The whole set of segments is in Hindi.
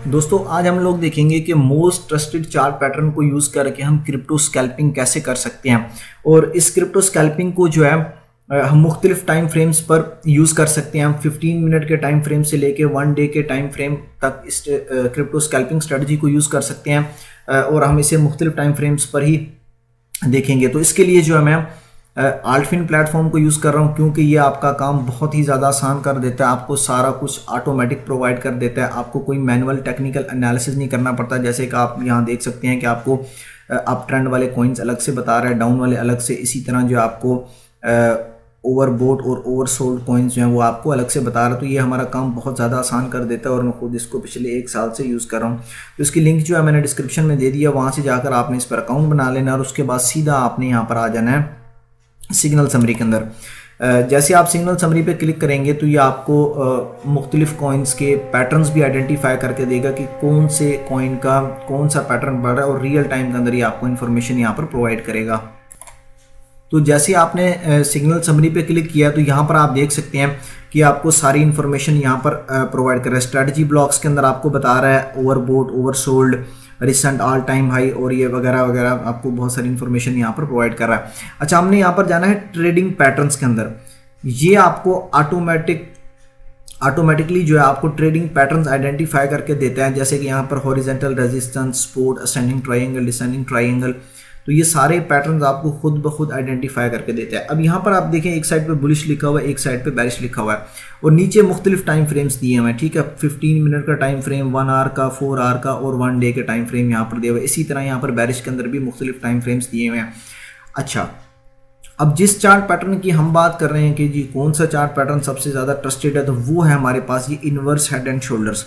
दोस्तों आज हम लोग देखेंगे कि मोस्ट ट्रस्टेड चार्ट पैटर्न को यूज़ करके हम क्रिप्टो स्कैल्पिंग कैसे कर सकते हैं। और इस क्रिप्टो स्कैल्पिंग को जो है हम मुख्तलिफ टाइम फ्रेम्स पर यूज़ कर सकते हैं। हम 15 मिनट के टाइम फ्रेम से लेके 1 डे के टाइम फ्रेम तक इस क्रिप्टो स्कैल्पिंग स्ट्रेटजी को यूज़ कर सकते हैं और हम इसे मुख्तलिफ टाइम फ्रेम्स पर ही देखेंगे। तो इसके लिए जो है मैं आल्टफिन प्लेटफॉर्म को यूज़ कर रहा हूँ, क्योंकि ये आपका काम बहुत ही ज़्यादा आसान कर देता है। आपको सारा कुछ ऑटोमेटिक प्रोवाइड कर देता है, आपको कोई मैनुअल टेक्निकल एनालिसिस नहीं करना पड़ता। जैसे कि आप यहाँ देख सकते हैं कि आपको अप ट्रेंड वाले कॉइन्स अलग से बता रहा है, डाउन वाले अलग से। इसी तरह जो आपको ओवरबोट और ओवरसोल्ड कॉइन्स जो हैं वो आपको अलग से बता रहा है। तो ये हमारा काम बहुत ज़्यादा आसान कर देता है और मैं खुद इसको पिछले 1 साल से यूज़ कर रहा हूँ। तो इसकी लिंक जो है मैंने डिस्क्रिप्शन में दे दिया, वहाँ से जाकर आपने इस पर अकाउंट बना लेना और उसके बाद सीधा आपने यहाँ पर आ जाना है सिग्नल समरी के अंदर। जैसे आप सिग्नल समरी पे क्लिक करेंगे तो ये आपको मुख्तलिफ कॉइन्स के पैटर्न्स भी आइडेंटिफाई करके देगा कि कौन से कॉइन का कौन सा पैटर्न बढ़ रहा है, और रियल टाइम के अंदर ये आपको इन्फॉर्मेशन यहाँ पर प्रोवाइड करेगा। तो जैसे आपने सिग्नल समरी पे क्लिक किया तो यहाँ पर आप देख सकते हैं कि आपको सारी इन्फॉर्मेशन यहाँ पर प्रोवाइड कर रहा है। स्ट्रेटजी ब्लॉक्स के अंदर आपको बता रहा है overbought, oversold, recent all time high और ये वगैरह वगैरह आपको बहुत सारी इन्फॉर्मेशन यहाँ पर प्रोवाइड कर रहा है। अच्छा, हमने यहाँ पर जाना है ट्रेडिंग पैटर्न्स के अंदर। ये आपको ऑटोमेटिकली जो है आपको ट्रेडिंग पैटर्न्स आइडेंटिफाई करके देता है। जैसे कि यहाँ पर horizontal resistance, support, ascending triangle, descending triangle, तो ये सारे पैटर्न्स आपको खुद ब खुद आइडेंटिफाई करके देते हैं। अब यहाँ पर आप देखें एक साइड पे बुलिश लिखा हुआ है, एक साइड पे बेरिश लिखा हुआ है और नीचे मुख्तलिफ टाइम फ्रेम्स दिए हुए हैं। ठीक है, 15 मिनट का टाइम फ्रेम, 1 आवर का, 4 आवर का और 1 डे के टाइम फ्रेम यहाँ पर दिए हुए हैं। इसी तरह यहाँ पर बेरिश के अंदर भी मुख्तलिफ टाइम फ्रेम्स दिए हुए हैं। अच्छा, अब जिस चार्ट पैटर्न की हम बात कर रहे हैं कि जी कौन सा चार्ट पैटर्न सबसे ज़्यादा ट्रस्टेड है, तो वो है हमारे पास ये इन्वर्स हेड एंड शोल्डर्स।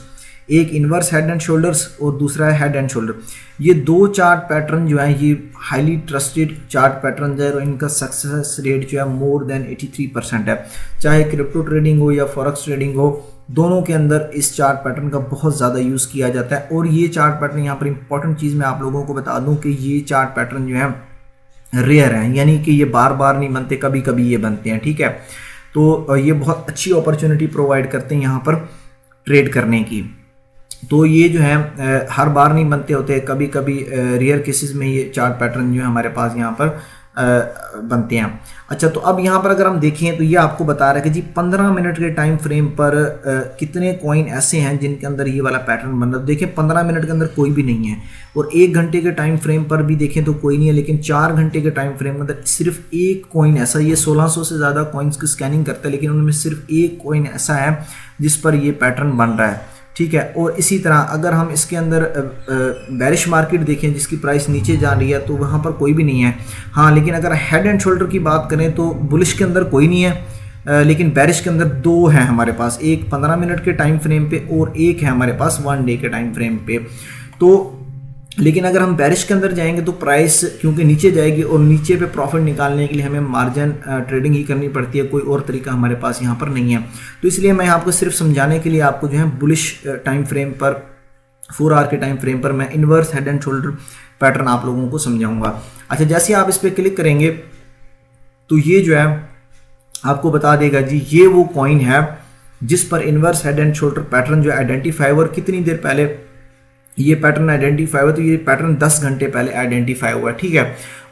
एक इन्वर्स हेड एंड शोल्डर्स और दूसरा है हेड एंड शोल्डर। ये दो चार्ट पैटर्न जो है ये हाईली ट्रस्टेड चार्ट पैटर्न है और इनका सक्सेस रेट जो है मोर देन 83% है। चाहे क्रिप्टो ट्रेडिंग हो या फॉरेक्स ट्रेडिंग हो, दोनों के अंदर इस चार्ट पैटर्न का बहुत ज़्यादा यूज़ किया जाता है। और ये चार्ट पैटर्न, यहाँ पर इंपॉर्टेंट चीज़ मैं आप लोगों को बता दूँ कि ये चार्ट पैटर्न जो है रेयर हैं, यानी कि ये बार बार नहीं बनते, कभी कभी ये बनते हैं। ठीक है, तो ये बहुत अच्छी अपॉर्चुनिटी प्रोवाइड करते हैं यहाँ पर ट्रेड करने की। तो ये जो है हर बार नहीं बनते होते, कभी कभी रेयर केसेस में ये चार्ट पैटर्न जो है हमारे पास यहाँ पर बनते हैं। अच्छा, तो अब यहाँ पर अगर हम देखें तो ये आपको बता रहा है कि जी 15 मिनट के टाइम फ्रेम पर कितने कॉइन ऐसे हैं जिनके अंदर ये वाला पैटर्न बन रहा है। देखिए 15 मिनट के अंदर कोई भी नहीं है और 1 घंटे के टाइम फ्रेम पर भी देखें तो कोई नहीं है, लेकिन 4 घंटे के टाइम फ्रेम के अंदर सिर्फ एक कॉइन ऐसा, ये 1600 से ज़्यादा कॉइन्स की स्कैनिंग करता है लेकिन उनमें सिर्फ एक कॉइन ऐसा है जिस पर ये पैटर्न बन रहा है। ठीक है, और इसी तरह अगर हम इसके अंदर बेरिश मार्केट देखें जिसकी प्राइस नीचे जा रही है तो वहाँ पर कोई भी नहीं है। हाँ, लेकिन अगर हेड एंड शोल्डर की बात करें तो बुलिश के अंदर कोई नहीं है, लेकिन बेरिश के अंदर 2 हैं हमारे पास, एक 15 मिनट के टाइम फ्रेम पे और एक है हमारे पास 1 डे के टाइम फ्रेम पे। तो लेकिन अगर हम बेरिश के अंदर जाएंगे तो प्राइस क्योंकि नीचे जाएगी और नीचे पे प्रॉफिट निकालने के लिए हमें मार्जिन ट्रेडिंग ही करनी पड़ती है, कोई और तरीका हमारे पास यहाँ पर नहीं है। तो इसलिए मैं आपको सिर्फ समझाने के लिए आपको जो है बुलिश टाइम फ्रेम पर, 4 आवर के टाइम फ्रेम पर मैं inverse head and shoulder pattern आप लोगों को समझाऊंगा। अच्छा, जैसे आप इस पर क्लिक करेंगे तो ये जो है आपको बता देगा जी ये वो कॉइन है जिस पर inverse head and shoulder pattern जो आइडेंटिफाई हुआ और कितनी देर पहले ये पैटर्न आइडेंटिफाई हुआ। तो ये पैटर्न 10 घंटे पहले आइडेंटिफाई हुआ है। ठीक है,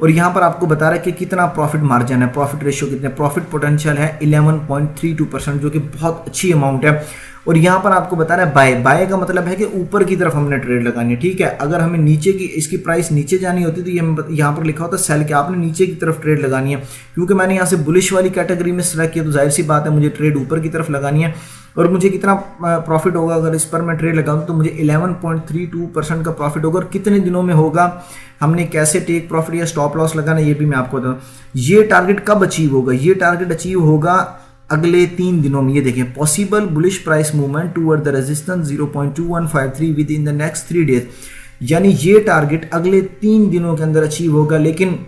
और यहाँ पर आपको बता रहा है कि कितना प्रॉफिट मार्जिन है, प्रॉफिट रेशियो कितने, प्रॉफिट पोटेंशियल है 11.32%, जो कि बहुत अच्छी अमाउंट है। और यहाँ पर आपको बता रहा है बाय का मतलब है कि ऊपर की तरफ हमने ट्रेड लगानी है। ठीक है, अगर हमें नीचे की इसकी प्राइस नीचे जानी होती तो ये यहाँ पर लिखा होता है सेल के, आपने नीचे की तरफ ट्रेड लगानी है। क्योंकि मैंने यहाँ से बुलिश वाली कैटेगरी में सेलेक्ट किया तो जाहिर सी बात है मुझे ट्रेड ऊपर की तरफ लगानी है। और मुझे कितना प्रॉफिट होगा अगर इस पर मैं ट्रेड लगाऊं तो मुझे 11.32% का प्रॉफिट होगा। और कितने दिनों में होगा, हमने कैसे टेक प्रॉफिट या स्टॉप लॉस लगाना ये भी मैं आपको बताऊँ। ये टारगेट कब अचीव होगा, ये टारगेट अचीव होगा अगले 3 दिनों में। ये देखें, possible bullish price movement toward the resistance 0.2153 with in the next 3 days, यानी ये टारगेट अगले 3 दिनों के अंदर अचीव होगा। लेकिन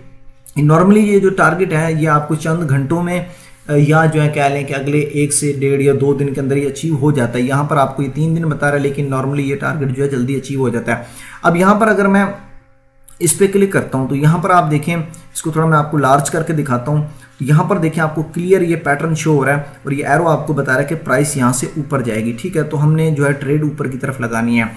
नॉर्मली ये जो टारगेट है ये आपको चंद घंटों में या जो है कह लें कि अगले 1 से 1.5 या 2 दिन के अंदर ये अचीव हो जाता है। यहाँ पर आपको ये 3 दिन बता रहा है लेकिन नॉर्मली ये टारगेट जो है जल्दी अचीव हो जाता है। अब यहाँ पर अगर मैं इस पर क्लिक करता हूँ तो यहाँ पर आप देखें, इसको थोड़ा मैं आपको लार्ज करके दिखाता हूँ। तो यहाँ पर देखें आपको क्लियर ये पैटर्न शो हो रहा है और ये एरो आपको बता रहा है कि प्राइस यहाँ से ऊपर जाएगी। ठीक है, तो हमने जो है ट्रेड ऊपर की तरफ लगानी है।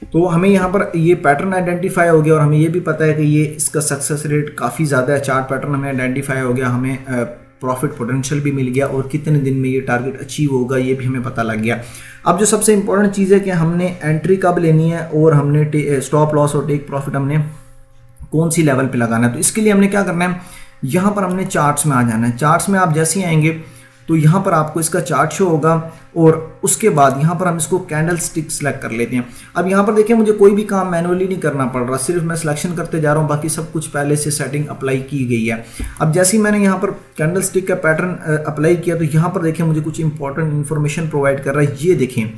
तो हमें यहाँ पर ये पैटर्न आइडेंटिफाई हो गया और हमें ये भी पता है कि ये इसका सक्सेस रेट काफ़ी ज़्यादा है। चार्ट पैटर्न हमें आइडेंटिफाई हो गया, हमें प्रॉफिट पोटेंशियल भी मिल गया और कितने दिन में ये टारगेट अचीव होगा ये भी हमें पता लग गया। अब जो सबसे इंपॉर्टेंट चीज़ है कि हमने एंट्री कब लेनी है और हमने स्टॉप लॉस और टेक प्रॉफिट हमने कौन सी लेवल पे लगाना है। तो इसके लिए हमने क्या करना है, यहाँ पर हमने चार्ट्स में आ जाना है। चार्ट्स में आप जैसे ही आएंगे तो यहाँ पर आपको इसका चार्ट शो होगा और उसके बाद यहाँ पर हम इसको कैंडल स्टिक सेलेक्ट कर लेते हैं। अब यहाँ पर देखिए मुझे कोई भी काम मैनुअली नहीं करना पड़ रहा, सिर्फ मैं सिलेक्शन करते जा रहा हूँ, बाकी सब कुछ पहले से सेटिंग अप्लाई की गई है। अब जैसे ही मैंने यहाँ पर कैंडल स्टिक का पैटर्न अप्लाई किया तो यहाँ पर देखिए मुझे कुछ इंपॉर्टेंट इन्फॉर्मेशन प्रोवाइड कर रहा है। ये देखें,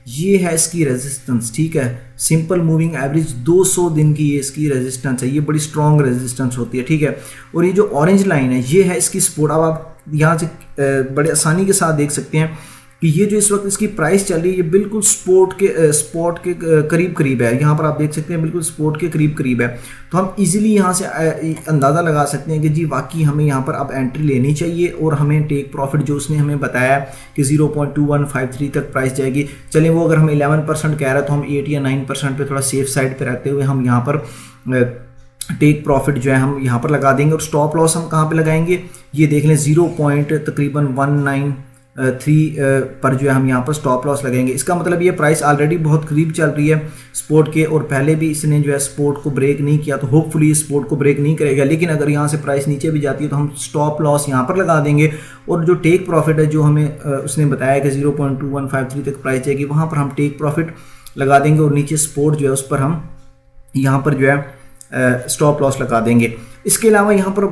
ये है इसकी रेजिस्टेंस, ठीक है, सिंपल मूविंग एवरेज 200 दिन की ये इसकी रेजिस्टेंस है, ये बड़ी स्ट्रॉन्ग रेजिस्टेंस होती है, ठीक है। और ये जो ऑरेंज लाइन है ये है इसकी सपोर्ट। अब आप यहाँ से बड़े आसानी के साथ देख सकते हैं कि ये जो इस वक्त इसकी प्राइस चल रही है ये बिल्कुल स्पॉट के करीब करीब है। यहाँ पर आप देख सकते हैं बिल्कुल स्पॉट के करीब करीब है। तो हम इजीली यहाँ से अंदाज़ा लगा सकते हैं कि जी वाकई हमें यहाँ पर अब एंट्री लेनी चाहिए और हमें टेक प्रॉफिट जो उसने हमें बताया कि 0.2153 तक प्राइस जाएगी। चलें वो अगर हमें 11% कह रहा है तो हम 8 या 9% पे थोड़ा सेफ साइड पे रहते हुए हम यहाँ पर टेक प्रॉफिट जो है हम यहाँ पर लगा देंगे। और स्टॉप लॉस हम कहाँ पे लगाएंगे, ये देख लें 0.193 पर जो है हम यहाँ पर स्टॉप लॉस लगाएंगे। इसका मतलब ये प्राइस ऑलरेडी बहुत करीब चल रही है सपोर्ट के और पहले भी इसने जो है सपोर्ट को ब्रेक नहीं किया, तो होपफुली इस सपोर्ट को ब्रेक नहीं करेगा। लेकिन अगर यहाँ से प्राइस नीचे भी जाती है तो हम स्टॉप लॉस यहाँ पर लगा देंगे और जो टेक प्रॉफिट है जो हमें उसने बताया कि 0.2153 तक प्राइस जाएगी वहाँ पर हम टेक प्रॉफिट लगा देंगे और नीचे सपोर्ट जो है उस पर हम यहाँ पर जो है स्टॉप लॉस लगा देंगे। इसके अलावा यहाँ पर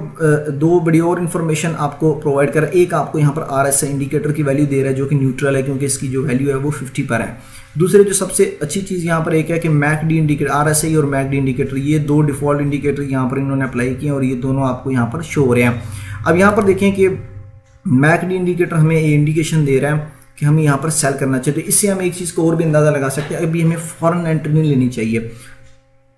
दो बड़ी और इन्फॉर्मेशन आपको प्रोवाइड कर, एक आपको यहाँ पर RSI इंडिकेटर की वैल्यू दे रहा है जो कि न्यूट्रल है क्योंकि इसकी जो वैल्यू है वो 50 पर है। दूसरे जो सबसे अच्छी चीज़ यहाँ पर एक है कि MACD इंडिकेटर, RSI और MACD इंडिकेटर, ये दो डिफ़ॉल्ट इंडिकेटर यहाँ पर इन्होंने अप्लाई किए और ये दोनों आपको यहाँ पर शो हो रहे हैं। अब यहाँ पर देखें कि MACD इंडिकेटर हमें ये इंडिकेशन दे रहा है कि हमें यहाँ पर सेल करना चाहिए। तो इससे हम एक चीज़ को और भी अंदाज़ा लगा सकते हैं, अभी हमें फ़ौरन एंट्री नहीं लेनी चाहिए।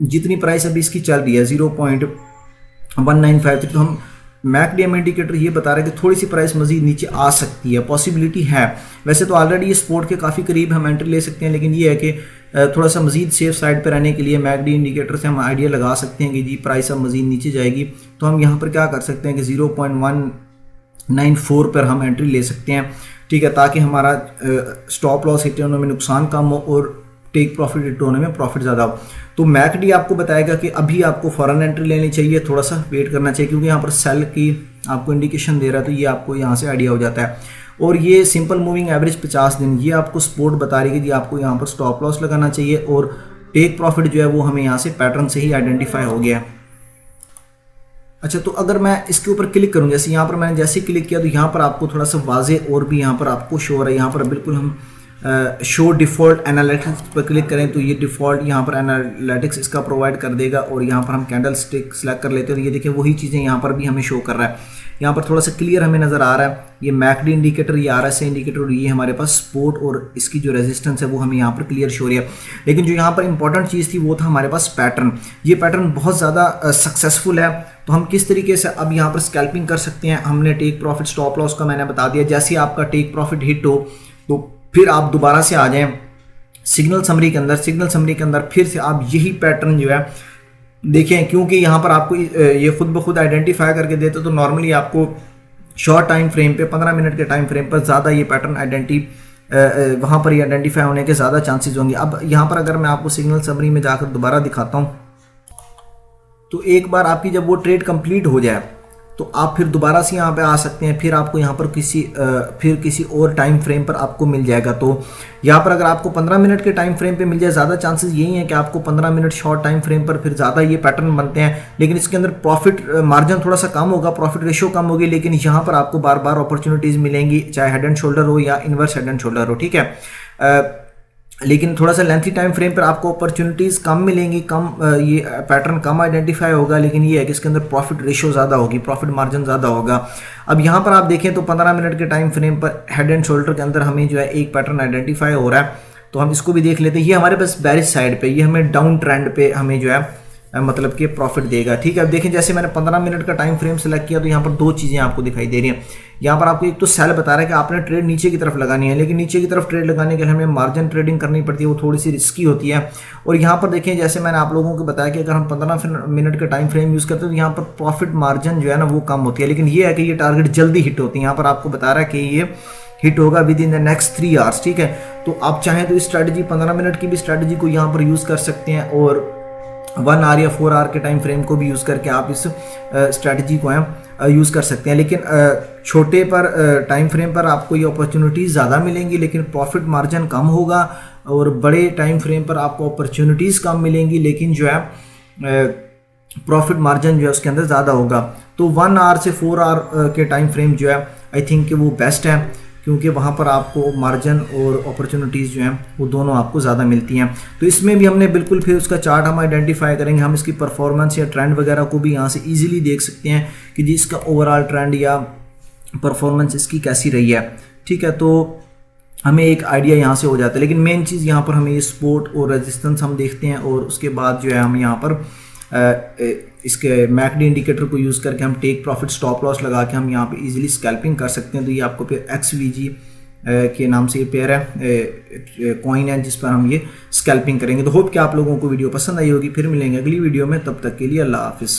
जितनी प्राइस अभी इसकी चल रही है 0.1953, तो हम MACD इंडिकेटर ये बता रहे हैं कि थोड़ी सी प्राइस मजीद नीचे आ सकती है, पॉसिबिलिटी है। वैसे तो ऑलरेडी ये सपोर्ट के काफ़ी करीब हम एंट्री ले सकते हैं, लेकिन ये है कि थोड़ा सा मजीद सेफ साइड पर रहने के लिए MACD इंडिकेटर से हम आइडिया लगा सकते हैं कि जी प्राइस अब मजीद नीचे जाएगी। तो हम यहाँ पर क्या कर सकते हैं कि 0.194 पर हम एंट्री ले सकते हैं, ठीक है, ताकि हमारा स्टॉप लॉस हिट होने में नुकसान कम हो और टेक प्रॉफिट हिट होने में प्रॉफिट ज़्यादा हो। तो MACD आपको बताएगा कि अभी आपको फ़ौरन एंट्री लेनी चाहिए, थोड़ा सा वेट करना चाहिए क्योंकि यहाँ पर सेल की आपको इंडिकेशन दे रहा है, तो ये आपको यहाँ से आइडिया हो जाता है। और ये सिंपल मूविंग एवरेज 50 दिन, ये आपको सपोर्ट बता रही है कि आपको यहाँ पर स्टॉप लॉस लगाना चाहिए और टेक प्रॉफिट जो है वो हमें यहाँ से पैटर्न से ही आइडेंटिफाई हो गया है। अच्छा, तो अगर मैं इसके ऊपर क्लिक करूँ, जैसे यहाँ पर मैंने जैसे क्लिक किया तो यहाँ पर आपको थोड़ा सा वाजे और भी यहाँ पर आपको शो हो रहा है। यहाँ पर बिल्कुल हम शो डिफ़ॉल्ट एनालिटिक्स पर क्लिक करें तो ये डिफ़ॉल्ट यहाँ पर एनालिटिक्स इसका प्रोवाइड कर देगा और यहाँ पर हम कैंडल स्टिक सेलेक्ट कर लेते हैं तो ये देखिए वही चीज़ें यहाँ पर भी हमें शो कर रहा है। यहाँ पर थोड़ा सा क्लियर हमें नज़र आ रहा है, ये MACD इंडिकेटर, ये RSI इंडिकेटर और ये हमारे पास सपोर्ट और इसकी जो रेजिस्टेंस है वो हमें यहाँ पर क्लियर शो हो रही है। लेकिन जो यहाँ पर इंपॉर्टेंट चीज़ थी वो था हमारे पास पैटर्न। ये पैटर्न बहुत ज़्यादा सक्सेसफुल है, तो हम किस तरीके से अब यहाँ पर स्कैल्पिंग कर सकते हैं। हमने टेक प्रॉफिट स्टॉप लॉस का मैंने बता दिया, जैसे आपका टेक प्रॉफिट हिट हो तो फिर आप दोबारा से आ जाएं सिग्नल समरी के अंदर। सिग्नल समरी के अंदर फिर से आप यही पैटर्न जो है देखें, क्योंकि यहाँ पर आपको ये खुद ब खुद आइडेंटिफाई करके देते तो नॉर्मली आपको शॉर्ट टाइम फ्रेम पे 15 मिनट के टाइम फ्रेम पर ज़्यादा ये पैटर्न वहाँ पर ये आइडेंटिफाई होने के ज़्यादा चांसेस होंगे। अब यहाँ पर अगर मैं आपको सिग्नल समरी में जाकर दोबारा दिखाता हूँ तो एक बार आपकी जब वो ट्रेड कंप्लीट हो जाए तो आप फिर दोबारा से यहाँ पे आ सकते हैं, फिर आपको यहाँ पर किसी और टाइम फ्रेम पर आपको मिल जाएगा। तो यहाँ पर अगर आपको 15 मिनट के टाइम फ्रेम पे मिल जाए, ज़्यादा चांसेस यही हैं कि आपको 15 मिनट शॉर्ट टाइम फ्रेम पर फिर ज़्यादा ये पैटर्न बनते हैं, लेकिन इसके अंदर प्रॉफिट मार्जिन थोड़ा सा कम होगा, प्रॉफिट रेशो कम होगी, लेकिन यहाँ पर आपको बार बार अपॉर्चुनिटीज़ मिलेंगी, चाहे हेड एंड शोल्डर हो या इन्वर्स हेड एंड शोल्डर हो, ठीक है। लेकिन थोड़ा सा लेंथी टाइम फ्रेम पर आपको अपॉर्चुनिटीज़ कम मिलेंगी, ये पैटर्न कम आइडेंटिफाई होगा, लेकिन ये है कि इसके अंदर प्रॉफिट रेशो ज़्यादा होगी, प्रॉफिट मार्जिन ज़्यादा होगा। अब यहाँ पर आप देखें तो 15 मिनट के टाइम फ्रेम पर हेड एंड शोल्डर के अंदर हमें जो है एक पैटर्न आइडेंटिफाई हो रहा है, तो हम इसको भी देख लेते हैं। ये हमारे पास बेरिश साइड पे, ये हमें डाउन ट्रेंड पे हमें जो है मतलब कि प्रॉफिट देगा। ठीक है, अब देखें जैसे मैंने 15 मिनट का टाइम फ्रेम सेलेक्ट किया तो यहाँ पर दो चीज़ें आपको दिखाई दे रही हैं। यहाँ पर आपको एक तो सेल बता रहा है कि आपने ट्रेड नीचे की तरफ लगानी है, लेकिन नीचे की तरफ ट्रेड लगाने के लिए हमें मार्जिन ट्रेडिंग करनी पड़ती है, वो थोड़ी सी रिस्की होती है। और यहाँ पर देखें जैसे मैंने आप लोगों को बताया कि अगर हम 15 मिनट का टाइम फ्रेम यूज़ करते हैं तो यहाँ पर प्रॉफिट मार्जिन जो है ना वो कम होती है, लेकिन ये है कि ये टारगेट जल्दी हिट होती है। यहाँ पर आपको बता रहा है कि ये हिट होगा with in the next 3 hours. ठीक है, तो आप चाहें तो इस स्ट्रैटेजी 15 मिनट की भी स्ट्रैटेजी को यहाँ पर यूज़ कर सकते हैं और 1 आवर या 4 आवर के टाइम फ्रेम को भी यूज़ करके आप इस स्ट्रैटेजी को यूज़ कर सकते हैं। लेकिन छोटे पर टाइम फ्रेम पर आपको ये अपॉर्चुनिटीज़ ज़्यादा मिलेंगी लेकिन प्रॉफिट मार्जिन कम होगा, और बड़े टाइम फ्रेम पर आपको अपॉर्चुनिटीज़ कम मिलेंगी लेकिन जो है प्रॉफिट मार्जिन जो है उसके अंदर ज़्यादा होगा। तो 1 आवर से 4 आवर के टाइम फ्रेम जो है आई थिंक कि वो बेस्ट है, क्योंकि वहाँ पर आपको मार्जिन और अपॉर्चुनिटीज़ जो हैं वो दोनों आपको ज़्यादा मिलती हैं। तो इसमें भी हमने बिल्कुल फिर उसका चार्ट हम आइडेंटिफाई करेंगे, हम इसकी परफॉर्मेंस या ट्रेंड वगैरह को भी यहाँ से इजीली देख सकते हैं कि जी इसका ओवरऑल ट्रेंड या परफॉर्मेंस इसकी कैसी रही है। ठीक है, तो हमें एक आइडिया यहाँ से हो जाता है। लेकिन मेन चीज़ यहाँ पर हमें ये सपोर्ट और रेजिस्टेंस हम देखते हैं, और उसके बाद जो है हम यहाँ पर इसके मैकडी इंडिकेटर को यूज़ करके हम टेक प्रॉफिट स्टॉप लॉस लगा के हम यहाँ पे इजीली स्कैल्पिंग कर सकते हैं। तो ये आपको फिर XVG के नाम से ये पेयर है, कॉइन है जिस पर हम ये स्कैल्पिंग करेंगे। तो होप कि आप लोगों को वीडियो पसंद आई होगी। फिर मिलेंगे अगली वीडियो में, तब तक के लिए अल्लाह हाफिज़।